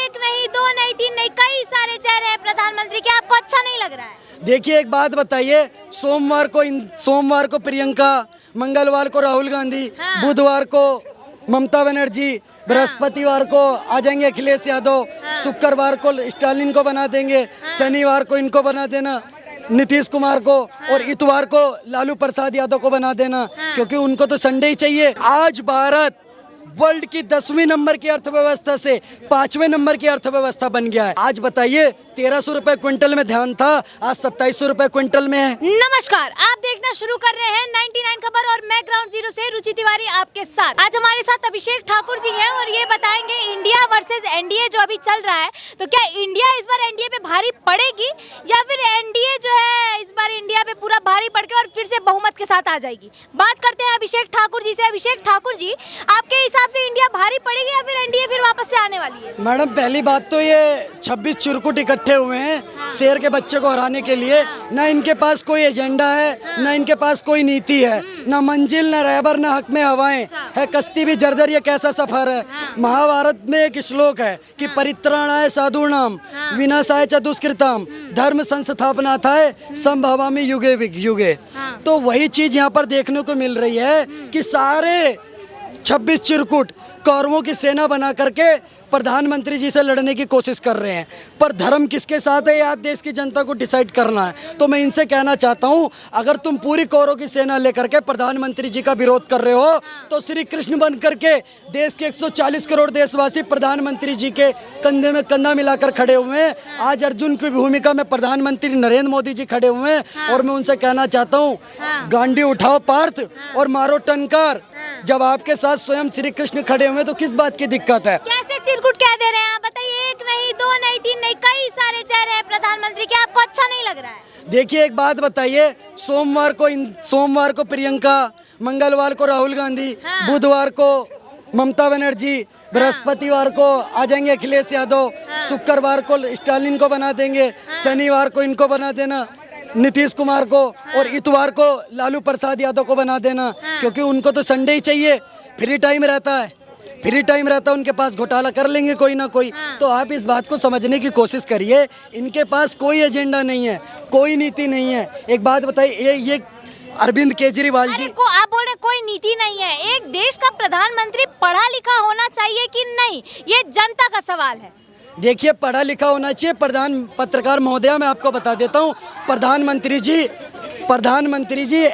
एक नहीं, दो नहीं, तीन नहीं, कई सारे चेहरे हैं प्रधानमंत्री के, आपको अच्छा नहीं लग रहा है? देखिए एक बात बताइए, सोमवार को प्रियंका, मंगलवार को राहुल गांधी, हाँ। बुधवार को ममता बनर्जी, बृहस्पतिवार को आ जाएंगे अखिलेश यादव, शुक्रवार को स्टालिन को बना देंगे, शनिवार को इनको बना देना नीतीश कुमार को, और इतवार को लालू प्रसाद यादव को बना देना, क्योंकि उनको तो संडे ही चाहिए। आज भारत वर्ल्ड की 10वीं नंबर की अर्थव्यवस्था से 5वें नंबर की अर्थव्यवस्था बन गया है। आज बताइए 1300 रुपए क्विंटल में ध्यान था, आज 2700 रुपए क्विंटल में है। नमस्कार, आप देखना शुरू कर रहे हैं 99 खबर और मैं ग्राउंड जीरो से रुचि तिवारी आपके साथ। आज हमारे साथ अभिषेक ठाकुर जी हैं और ये बताएंगे इंडिया वर्सेस एनडीए जो अभी चल रहा है, तो क्या इंडिया इस बार एनडीए पे भारी पड़ेगी या फिर एनडीए जो है इस बार इंडिया पे पूरा भारी पड़ के और फिर से बहुमत के साथ आ जाएगी? बात करते हैं अभिषेक ठाकुर जी से। अभिषेक ठाकुर जी, आपके हिसाब से इंडिया भारी पड़ेगी या फिर एनडीए फिर वापस से आने वाली है? मैडम पहली बात तो ये 26 चिरकुट इकट्ठे हुए हैं शेर के बच्चे को हराने के लिए। ना इनके पास कोई एजेंडा है, ना इनके पास कोई नीति है, ना मंजिल, ना रहबर, ना हक में हवाएं है, कश्ती भी जर्जर, ये कैसा सफर है। महाभारत में एक श्लोक है कि परित्राणाय साधूनाम विनाशाय च दुष्कृताम धर्म संस्थापनार्थाय संभवामि युगे युगे। तो वही चीज यहाँ पर देखने को मिल रही है कि सारे 26 चिरकुट कौरवों की सेना बना करके प्रधानमंत्री जी से लड़ने की कोशिश कर रहे हैं, पर धर्म किसके साथ है ये आज देश की जनता को डिसाइड करना है। तो मैं इनसे कहना चाहता हूं, अगर तुम पूरी कौरवों की सेना लेकर के प्रधानमंत्री जी का विरोध कर रहे हो तो श्री कृष्ण बन करके देश के 140 करोड़ देशवासी प्रधानमंत्री जी के कंधे में कंधा मिलाकर खड़े हुए हैं। आज अर्जुन की भूमिका में प्रधानमंत्री नरेंद्र मोदी जी खड़े हुए हैं और मैं उनसे कहना चाहता हूँ, गांडी उठाओ पार्थ और मारो टंकार। जब आपके साथ स्वयं श्री कृष्ण खड़े हुए तो किस बात की दिक्कत है? कैसे चिरकुट कह दे रहे हैं आप? बताइए, एक नहीं, दो नहीं, तीन नहीं, कई सारे चेहरे हैं प्रधानमंत्री के, आपको अच्छा नहीं लग रहा है? देखिए एक बात बताइए, सोमवार को प्रियंका, मंगलवार को राहुल गांधी, बुधवार को ममता बनर्जी, बृहस्पतिवार को आ जाएंगे अखिलेश यादव, शुक्रवार को स्टालिन को बना देंगे, शनिवार को इनको बना देना नीतीश कुमार को, और इतवार को लालू प्रसाद यादव को बना देना, क्योंकि उनको तो संडे ही चाहिए। फ्री टाइम रहता है, उनके पास घोटाला कर लेंगे कोई ना कोई। तो आप इस बात को समझने की कोशिश करिए, इनके पास कोई एजेंडा नहीं है, कोई नीति नहीं है। एक बात बताइए, ये अरविंद केजरीवाल जी को आप बोल रहे कोई नीति नहीं है। एक देश का प्रधानमंत्री पढ़ा लिखा होना चाहिए कि नहीं, ये जनता का सवाल है। देखिए पढ़ा लिखा होना चाहिए। पत्रकार महोदया, मैं आपको बता देता हूँ, प्रधानमंत्री जी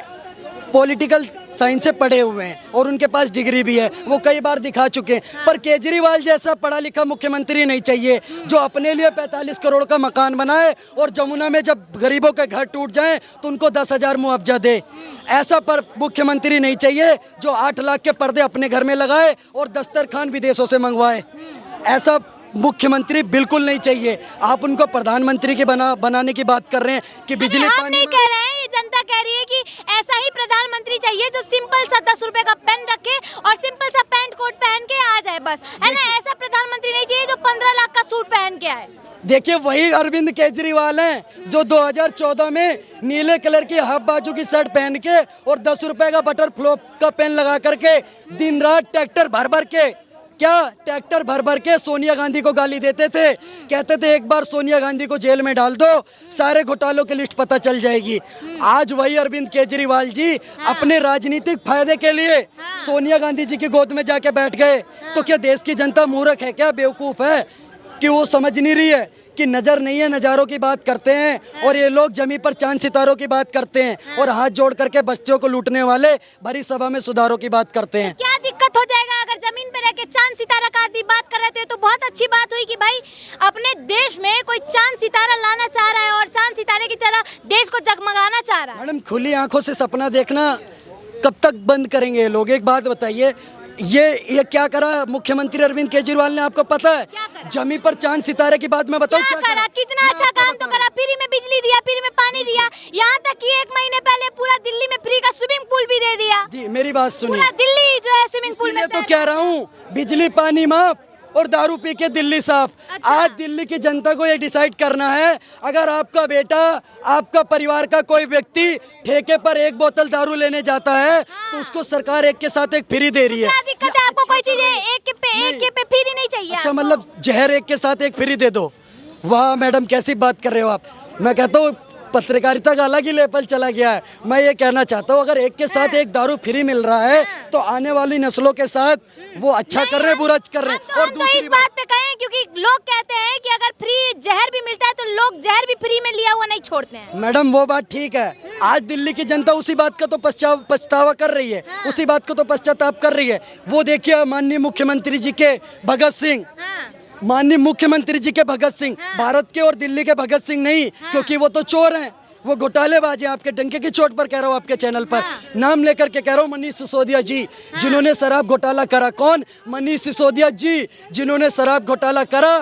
पॉलिटिकल साइंस से पढ़े हुए हैं और उनके पास डिग्री भी है, वो कई बार दिखा चुके हैं। पर केजरीवाल जैसा पढ़ा लिखा मुख्यमंत्री नहीं चाहिए जो अपने लिए 45 करोड़ का मकान बनाए और जमुना में जब गरीबों के घर टूट जाएं तो उनको 10,000 मुआवजा दे। ऐसा पर मुख्यमंत्री नहीं चाहिए जो 8 लाख के पर्दे अपने घर में लगाए और दस्तरखान विदेशों से मंगवाए। ऐसा मुख्यमंत्री बिल्कुल नहीं चाहिए। आप उनको प्रधानमंत्री के बनाने की बात कर रहे हैं कि बिजली आप पानी नहीं कह रहे हैं, ये जनता कह रही है कि ऐसा ही प्रधानमंत्री चाहिए जो सिंपल सा 10 रुपए का पेन रखे और सिंपल सा पैंट कोट पहन के आ जाए, बस, है ना? ऐसा प्रधानमंत्री नहीं चाहिए जो 15 लाख का सूट पहन के आए। देखिए वही अरविंद केजरीवाल हैं जो 2014 में नीले कलर की हाफ बाजू की शर्ट पहन के और 10 रुपए का बटर फ्लॉप का पेन लगा करके दिन रात ट्रैक्टर भर के सोनिया गांधी को गाली देते थे। कहते थे एक बार सोनिया गांधी को जेल में डाल दो, सारे घोटालों की लिस्ट पता चल जाएगी। आज वही अरविंद केजरीवाल जी अपने राजनीतिक फायदे के लिए सोनिया गांधी जी की गोद में जाके बैठ गए। तो क्या देश की जनता मूर्ख है क्या, बेवकूफ है कि वो समझ नहीं रही है कि नजर नहीं है, नजारों की बात करते हैं और ये लोग जमी पर चांद सितारों की बात करते हैं और हाथ जोड़ करके बस्तियों को लूटने वाले भरी सभा में सुधारों की बात करते हैं। क्या दिक्कत हो जाएगा अगर जमीन पे रह के चांद सितारा का आदमी बात कर रहे थे? तो बहुत अच्छी बात हुई कि भाई अपने देश में कोई चांद सितारा लाना चाह रहा है और चांद सितारे की तरह देश को जगमगाना चाह रहा है। मैडम खुली आंखों से सपना देखना कब तक बंद करेंगे ये लोग? एक बात बताइए, ये क्या करा मुख्यमंत्री अरविंद केजरीवाल ने, आपको पता है? जमी पर चांद सितारे की बात मैं बताऊं क्या करा? कितना अच्छा काम तो करा, फ्री में बिजली दिया, फ्री में पानी दिया, यहाँ तक कि 1 महीने पहले पूरा दिल्ली में फ्री का स्विमिंग पूल भी दे दिया। मेरी बात सुनिए, पूरा दिल्ली जो है स्विमिंग पूल में तो कह रहा हूँ बिजली पानी माफ और दारू पी के दिल्ली साफ। आज दिल्ली की जनता को ये डिसाइड करना है, अगर आपका बेटा, आपका परिवार का कोई व्यक्ति ठेके पर एक बोतल दारू लेने जाता है तो उसको सरकार एक के साथ एक फ्री दे रही है। क्या दिक्कत है आपको? कोई चीज एक पे फ्री नहीं चाहिए? अच्छा, मतलब जहर एक के साथ एक फ्री दे दो? वाह मैडम, कैसी बात कर रहे हो आप। मैं कहता हूँ पत्रकारिता का अलग ही लेवल चला गया है। मैं ये कहना चाहता हूँ, अगर एक के साथ एक दारू फ्री मिल रहा है तो आने वाली नस्लों के साथ वो अच्छा कर रहे हैं, बुरा कर रहे हैं। और दूसरी इस बात पे कहें, क्योंकि लोग कहते हैं कि अगर फ्री जहर भी मिलता है तो लोग जहर भी फ्री में लिया हुआ नहीं छोड़ते हैं। मैडम वो बात ठीक है, आज दिल्ली की जनता उसी बात का तो पछतावा कर रही है, उसी बात को तो पश्चाताप कर रही है। वो देखिए माननीय मुख्यमंत्री जी के भगत सिंह, माननीय मुख्यमंत्री जी के भगत सिंह, भारत के और दिल्ली के भगत सिंह नहीं, क्योंकि वो तो चोर हैं, वो घोटालेबाज हैं। आपके डंके की चोट पर कह रहा हूँ, आपके चैनल पर नाम लेकर के कह रहा हूँ, मनीष सिसोदिया जी जिन्होंने शराब घोटाला करा। कौन? मनीष सिसोदिया जी जिन्होंने शराब घोटाला करा।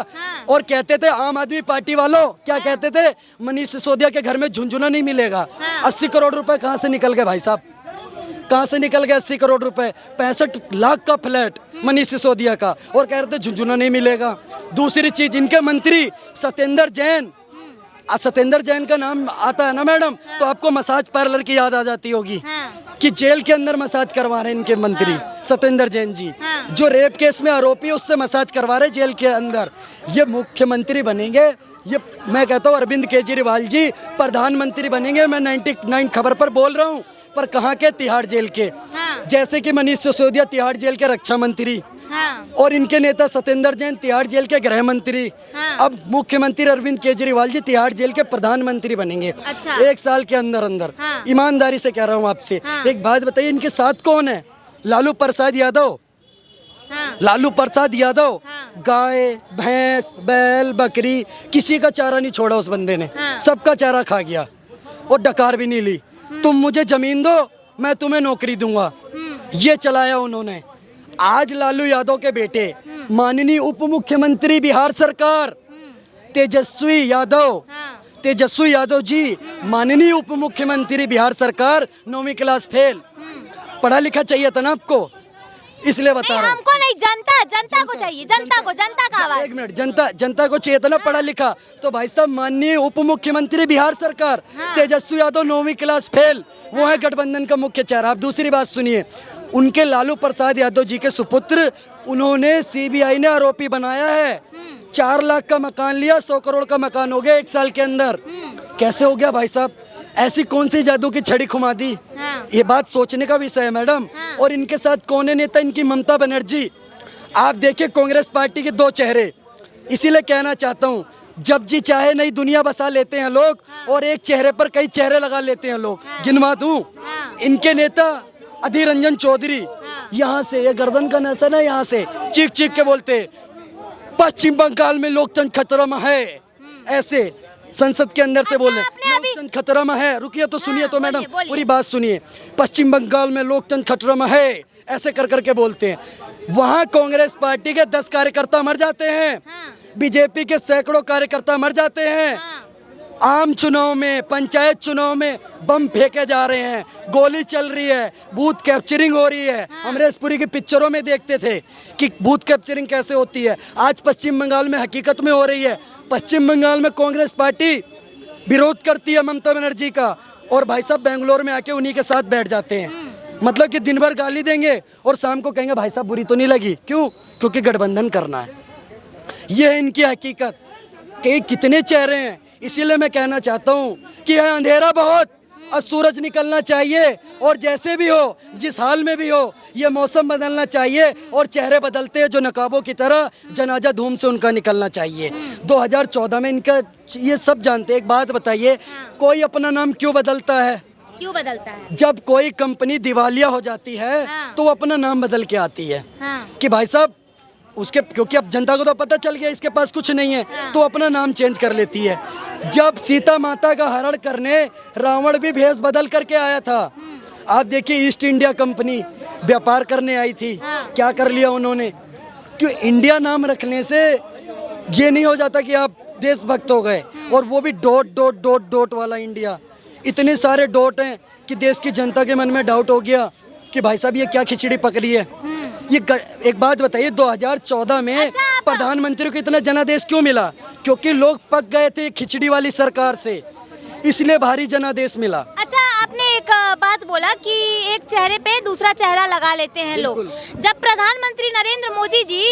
और कहते थे आम आदमी पार्टी वालों, क्या कहते थे? मनीष सिसोदिया के घर में झुनझुना नहीं मिलेगा। 80 करोड़ रुपए कहाँ से निकल गए भाई साहब? कहाँ से निकल गए 80 करोड़ रुपए? 65 लाख का फ्लैट मनीष सिसोदिया का, और कह रहे थे झुनझुना नहीं मिलेगा। दूसरी चीज, इनके मंत्री सत्येंद्र जैन, सत्येंद्र जैन का नाम आता है ना मैडम, तो आपको मसाज पार्लर की याद आ जाती होगी कि जेल के अंदर मसाज करवा रहे हैं इनके मंत्री सत्येंद्र जैन जी, जो रेप केस में आरोपी है उससे मसाज करवा रहे जेल के अंदर। ये मुख्यमंत्री बनेंगे? ये मैं कहता हूँ अरविंद केजरीवाल जी प्रधानमंत्री बनेंगे। मैं 99 खबर पर बोल रहा हूँ, पर कहाँ के? तिहाड़ जेल के। जैसे कि मनीष सिसोदिया तिहाड़ जेल के रक्षा मंत्री, और इनके नेता सत्येंद्र जैन तिहाड़ जेल के गृह मंत्री। अब मुख्यमंत्री अरविंद केजरीवाल जी तिहाड़ जेल के प्रधानमंत्री बनेंगे। अच्छा। 1 साल के अंदर अंदर। ईमानदारी से कह रहा हूँ आपसे। एक बात बताइए, इनके साथ कौन है? लालू प्रसाद यादव। लालू प्रसाद यादव गाय, भैंस, बैल, बकरी, किसी का चारा नहीं छोड़ा उस बंदे ने। सबका चारा खा गया और डकार भी नहीं ली। तुम मुझे जमीन दो, मैं तुम्हें नौकरी दूंगा, ये चलाया उन्होंने। आज लालू यादव के बेटे माननीय उप मुख्यमंत्री बिहार सरकार तेजस्वी यादव जी, माननीय उप मुख्यमंत्री बिहार सरकार 9वीं क्लास फेल। पढ़ा लिखा चाहिए था ना आपको, इसलिए बता रहा हूँ। हमको नहीं, जनता को चाहिए, जनता का आवाज। 1 मिनट, जनता को चाहिए था ना पढ़ा लिखा। तो भाई साहब माननीय उप मुख्यमंत्री बिहार सरकार तेजस्वी यादव 9वीं क्लास फेल, वो है गठबंधन का मुख्य चेहरा। आप दूसरी बात सुनिए, उनके लालू प्रसाद यादव जी के सुपुत्र, उन्होंने सीबीआई ने आरोपी बनाया है। 4 लाख का मकान लिया, 100 करोड़ का मकान हो गया 1 साल के अंदर। कैसे हो गया भाई साहब? ऐसी कौन सी जादू की छड़ी घुमा दी? ये बात सोचने का विषय है मैडम। और इनके साथ कौन है नेता? इनकी ममता बनर्जी। आप देखिए कांग्रेस पार्टी के 2 चेहरे, इसीलिए कहना चाहता हूँ, जब जी चाहे नई दुनिया बसा लेते हैं लोग, और एक चेहरे पर कई चेहरे लगा लेते हैं लोग। गिनवा दूं, इनके नेता अधीर रंजन चौधरी, यहाँ से ये गर्दन का नसा ना, यहाँ से चीख चीख के बोलते पश्चिम बंगाल में लोकतंत्र खतरा में है। ऐसे संसद के अंदर से बोले लोकतंत्र खतरा में है। रुकिए तो सुनिए तो मैडम, पूरी बात सुनिए। पश्चिम बंगाल में लोकतंत्र खतरा में है, ऐसे कर करके बोलते हैं। वहाँ कांग्रेस पार्टी के 10 कार्यकर्ता मर जाते हैं, बीजेपी के सैकड़ों कार्यकर्ता मर जाते हैं। आम चुनाव में, पंचायत चुनाव में बम फेंके जा रहे हैं, गोली चल रही है, बूथ कैप्चरिंग हो रही है। अमरीशपुरी की पिक्चरों में देखते थे कि बूथ कैप्चरिंग कैसे होती है। आज पश्चिम बंगाल में हकीकत में हो रही है। पश्चिम बंगाल में कांग्रेस पार्टी विरोध करती है ममता बनर्जी का, और भाई साहब बेंगलोर में आके उन्हीं के साथ बैठ जाते हैं। मतलब कि दिन भर गाली देंगे और शाम को कहेंगे भाई साहब बुरी तो नहीं लगी। क्यों? क्योंकि गठबंधन करना है। ये है इनकी हकीकत। कि कितने चेहरे हैं। इसीलिए मैं कहना चाहता हूँ कि यह अंधेरा बहुत, अब सूरज निकलना चाहिए, और जैसे भी हो, जिस हाल में भी हो, ये मौसम बदलना चाहिए, और चेहरे बदलते हैं जो नकाबों की तरह, जनाजा धूम से उनका निकलना चाहिए। 2014 में इनका, ये सब जानते हैं। एक बात बताइए, कोई अपना नाम क्यों बदलता है? क्यों बदलता है? जब कोई कंपनी दिवालिया हो जाती है तो वो अपना नाम बदल के आती है कि भाई साहब उसके, क्योंकि अब जनता को तो पता चल गया इसके पास कुछ नहीं है, तो अपना नाम चेंज कर लेती है। जब सीता माता का हरण करने रावण भी भेष बदल करके आया था। आप देखिए ईस्ट इंडिया कंपनी व्यापार करने आई थी, क्या कर लिया उन्होंने? क्यों? इंडिया नाम रखने से ये नहीं हो जाता कि आप देशभक्त हो गए, और वो भी डॉट डॉट डॉट डॉट वाला इंडिया। इतने सारे डॉट हैं कि देश की जनता के मन में डाउट हो गया कि भाई साहब ये क्या खिचड़ी पकड़ी है। एक बात बताइए, 2014 में अच्छा, प्रधानमंत्री को इतना जनादेश क्यों मिला? क्योंकि लोग पक गए थे खिचड़ी वाली सरकार से, इसलिए भारी जनादेश मिला। अच्छा, आपने एक बात बोला कि एक चेहरे पे दूसरा चेहरा लगा लेते हैं लोग। जब प्रधानमंत्री नरेंद्र मोदी जी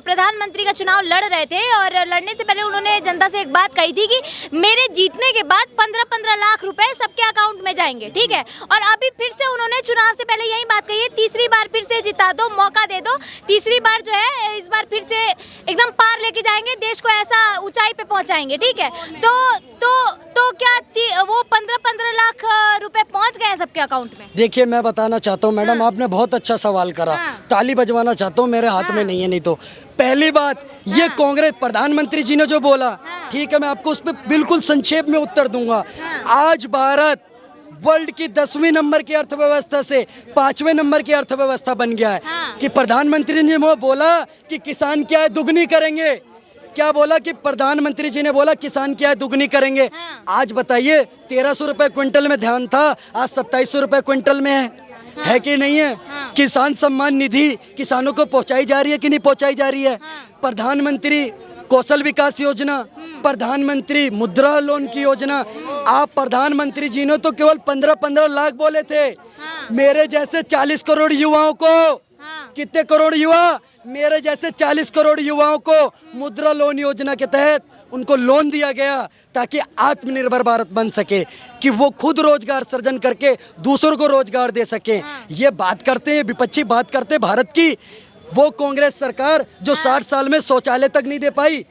प्रधानमंत्री का चुनाव लड़ रहे थे और लड़ने से पहले उन्होंने जनता से एक बात कही थी कि मेरे जीतने के बाद 15-15 लाख रुपए सबके अकाउंट में जाएंगे, ठीक है। और अभी फिर से उन्होंने चुनाव से पहले यही बात कही है, तीसरी बार फिर से जिता दो, मौका दे दो, तीसरी बार जो है इस बार फिर से एकदम पार लेके जाएंगे, देश को ऐसा ऊंचाई पे पहुंचाएंगे, ठीक है। तो क्या वो 15-15 लाख रुपए पहुंच गए हैं सबके अकाउंट में? देखिए, मैं बताना चाहता हूँ मैडम, आपने बहुत अच्छा सवाल करा। ताली बजवाना चाहता हूँ, मेरे हाथ में नहीं है। नहीं तो पहली बात, ये कांग्रेस प्रधानमंत्री जी ने जो बोला, ठीक है, मैं आपको उस पर बिल्कुल संक्षेप में उत्तर दूंगा। आज भारत वर्ल्ड की 10वीं नंबर की अर्थव्यवस्था से 5वें नंबर की अर्थव्यवस्था बन गया है। कि प्रधानमंत्री ने वो बोला कि किसान क्या है दुगनी करेंगे, क्या बोला कि प्रधानमंत्री जी ने बोला किसान क्या है दुगनी करेंगे। आज बताइए, 1300 रुपए क्विंटल में ध्यान था, आज 2700 रुपए क्विंटल में है कि नहीं है? किसान सम्मान निधि किसानों को पहुंचाई जा रही है कि नहीं पहुंचाई जा रही है? प्रधानमंत्री कौशल विकास योजना, प्रधानमंत्री मुद्रा लोन की योजना, आप प्रधानमंत्री जी ने तो केवल 15-15 लाख बोले थे। मेरे जैसे 40 करोड़ युवाओं को, कितने करोड़ युवा, मेरे जैसे 40 करोड़ युवाओं को मुद्रा लोन योजना के तहत उनको लोन दिया गया ताकि आत्मनिर्भर भारत बन सके, कि वो खुद रोजगार सृजन करके दूसरों को रोजगार दे सके। ये बात करते हैं विपक्षी, बात करते हैं भारत की, वो कांग्रेस सरकार जो 60 साल में शौचालय तक नहीं दे पाई।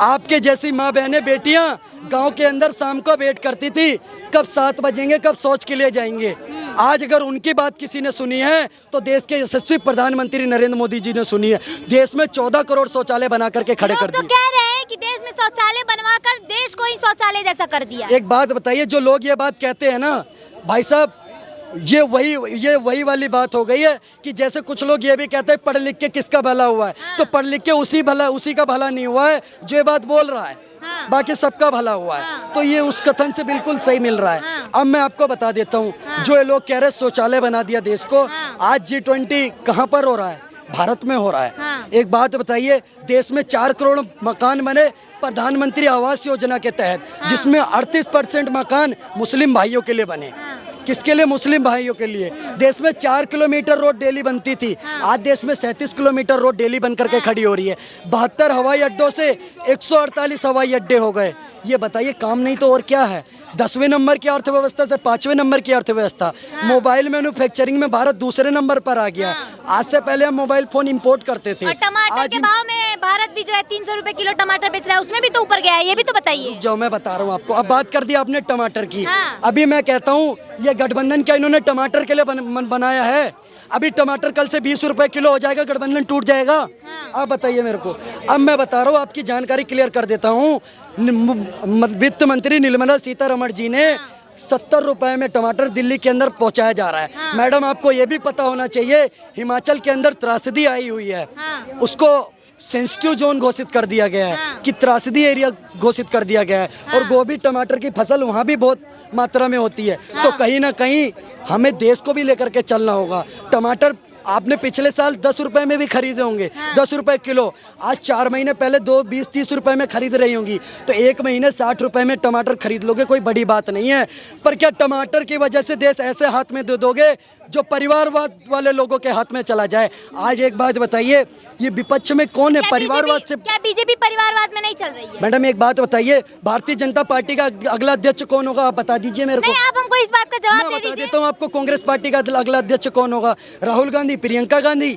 आपके जैसी माँ बहनें बेटियां गांव के अंदर शाम को वेट करती थी, कब 7 बजेंगे, कब शौच के लिए जाएंगे। आज अगर उनकी बात किसी ने सुनी है तो देश के यशस्वी प्रधानमंत्री नरेंद्र मोदी जी ने सुनी है। देश में 14 करोड़ शौचालय बना करके खड़े कर दिए। तो कह रहे हैं कि देश में शौचालय बनवाकर देश को ही शौचालय जैसा कर दिया। एक बात बताइए, जो लोग ये बात कहते हैं ना भाई साहब, ये वही वाली बात हो गई है कि जैसे कुछ लोग ये भी कहते हैं पढ़ लिख के किसका भला हुआ है। तो पढ़ लिख के उसी का भला नहीं हुआ है जो ये बात बोल रहा है, बाकी सबका भला हुआ है। तो ये उस कथन से बिल्कुल सही मिल रहा है। अब मैं आपको बता देता हूँ, जो ये लोग कह रहे हैं शौचालय बना दिया देश को, आज G20 कहाँ पर हो रहा है? भारत में हो रहा है। एक बात बताइए, देश में 4 करोड़ मकान बने प्रधानमंत्री आवास योजना के तहत, जिसमें 38% मकान मुस्लिम भाइयों के लिए बने। किसके लिए? मुस्लिम भाइयों के लिए। देश में 4 किलोमीटर रोड डेली बनती थी, आज देश में 37 किलोमीटर रोड डेली बन करके खड़ी हो रही है। 72 हवाई अड्डों से 148 हवाई अड्डे हो गए। ये बताइए, काम नहीं तो और क्या है? 10वें नंबर की अर्थव्यवस्था से 5वें नंबर की अर्थव्यवस्था। मोबाइल मैन्युफैक्चरिंग में भारत दूसरे नंबर पर आ गया। आज से पहले हम मोबाइल फोन इंपोर्ट करते थे। और टमाटर के भाव में भारत भी जो है 300 रुपए किलो टमाटर बेच रहा है, उसमें भी तो ऊपर गया है, ये भी तो बताइए। जो मैं बता रहा हूँ आपको, अब बात कर दी आपने टमाटर की। अभी मैं कहता हूँ, ये गठबंधन क्या इन्होंने टमाटर के लिए बनाया है? अभी टमाटर कल से 20 रुपए किलो हो जाएगा, गठबंधन टूट जाएगा? आप बताइए मेरे को। अब मैं बता रहा हूँ, आपकी जानकारी क्लियर कर देता हूँ। वित्त मंत्री निर्मला सीतारमण जी ने 70 रुपए में टमाटर दिल्ली के अंदर पहुंचाया जा रहा है। मैडम, आपको ये भी पता होना चाहिए, हिमाचल के अंदर त्रासदी आई हुई है, उसको सेंसिटिव जोन घोषित कर दिया गया है, कि त्रासदी एरिया घोषित कर दिया गया है। और गोभी टमाटर की फसल वहाँ भी बहुत मात्रा में होती है। तो कहीं ना कहीं हमें देश को भी लेकर के चलना होगा। टमाटर आपने पिछले साल 10 रुपए में भी खरीदे होंगे, 10 रुपए किलो। आज 4 महीने पहले 20-30 रुपए में खरीद रही होंगी, तो 1 महीने 60 रुपए में टमाटर खरीद लोगे, कोई बड़ी बात नहीं है। पर क्या टमाटर की वजह से देश ऐसे हाथ में दे दोगे जो परिवारवाद वाले लोगों के हाथ में चला जाए? आज एक बात बताइए, ये विपक्ष में कौन है? परिवारवाद से क्या बीजेपी परिवारवाद में नहीं चल रही है? मैडम, एक बात बताइए, भारतीय जनता पार्टी का अगला अध्यक्ष कौन होगा? आप बता दीजिए मेरे को। नहीं, आप हमको इस बात का जवाब दे बता देता हूँ आपको, कांग्रेस पार्टी का अगला अध्यक्ष कौन होगा? राहुल गांधी, प्रियंका गांधी,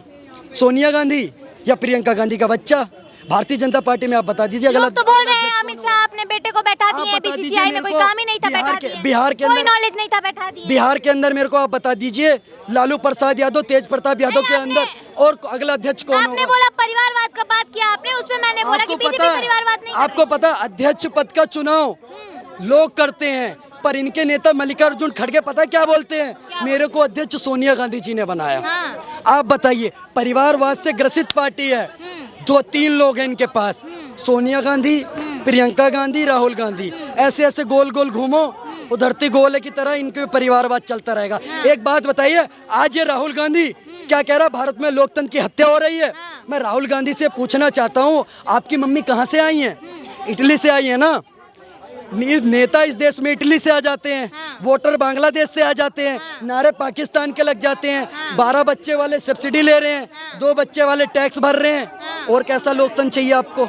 सोनिया गांधी, या प्रियंका गांधी का बच्चा? भारतीय जनता पार्टी में आप बता दीजिए। लोग तो बोल रहे हैं अमित शाह अपने बेटे को बैठा दिए, बीसीसीआई में कोई काम ही नहीं था, बैठा दिए। बिहार के कोई नॉलेज नहीं था, बैठा दिए। बिहार के अंदर मेरे को आप बता दीजिए, लालू प्रसाद यादव, तेज प्रताप यादव के अंदर और अगला अध्यक्ष कौन होगा? आपने बोला परिवारवाद का बात किया आपने, उसमें मैंने बोला कि बीजेपी परिवारवाद नहीं। आपको पता, अध्यक्ष पद का चुनाव लोग करते हैं, पर इनके नेता मल्लिकार्जुन खड़गे पता क्या बोलते हैं? मेरे को अध्यक्ष सोनिया गांधी जी ने बनाया। आप बताइए, परिवारवाद से ग्रसित पार्टी है, 2-3 लोग हैं इनके पास, सोनिया गांधी, प्रियंका गांधी, राहुल गांधी। ऐसे ऐसे गोल गोल घूमो, उधरती गोले की तरह इनके परिवारवाद चलता रहेगा। एक बात बताइए, आज ये राहुल गांधी क्या कह रहा है, भारत में लोकतंत्र की हत्या हो रही है। मैं राहुल गांधी से पूछना चाहता हूँ, आपकी मम्मी कहाँ से आई हैं? इटली से आई है ना। नेता इस देश में इटली से आ जाते हैं, वोटर बांग्लादेश से आ जाते हैं, नारे पाकिस्तान के लग जाते हैं, 12 बच्चे वाले सब्सिडी ले रहे हैं, 2 बच्चे वाले टैक्स भर रहे हैं। और कैसा लोकतंत्र चाहिए आपको?